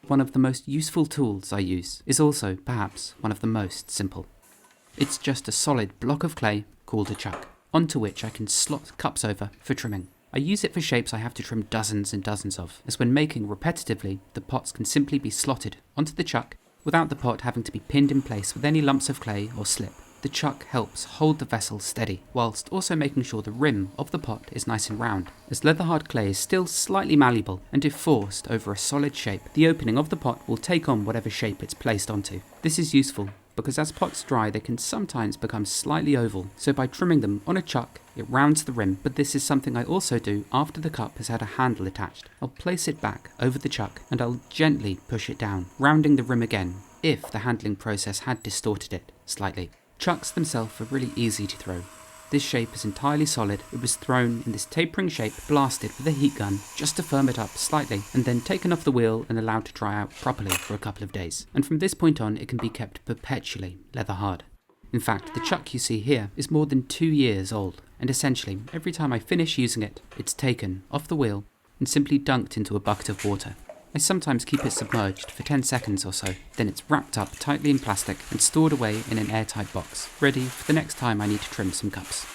one of the most useful tools I use, is also, perhaps, one of the most simple. It's just a solid block of clay called a chuck, onto which I can slot cups over for trimming. I use it for shapes I have to trim dozens and dozens of, as when making repetitively, the pots can simply be slotted onto the chuck without the pot having to be pinned in place with any lumps of clay or slip. The chuck helps hold the vessel steady, whilst also making sure the rim of the pot is nice and round, as leather-hard clay is still slightly malleable, and if forced over a solid shape, the opening of the pot will take on whatever shape it's placed onto. This is useful, because as pots dry they can sometimes become slightly oval, so by trimming them on a chuck, it rounds the rim, but this is something I also do after the cup has had a handle attached. I'll place it back over the chuck, and I'll gently push it down, rounding the rim again, if the handling process had distorted it slightly. Chucks themselves are really easy to throw. This shape is entirely solid. It was thrown in this tapering shape, blasted with a heat gun just to firm it up slightly, and then taken off the wheel and allowed to dry out properly for a couple of days. And from this point on, it can be kept perpetually leather hard. In fact, the chuck you see here is more than 2 years old, and essentially every time I finish using it, it's taken off the wheel and simply dunked into a bucket of water. I sometimes keep it submerged for 10 seconds or so, then it's wrapped up tightly in plastic and stored away in an airtight box, ready for the next time I need to trim some cups.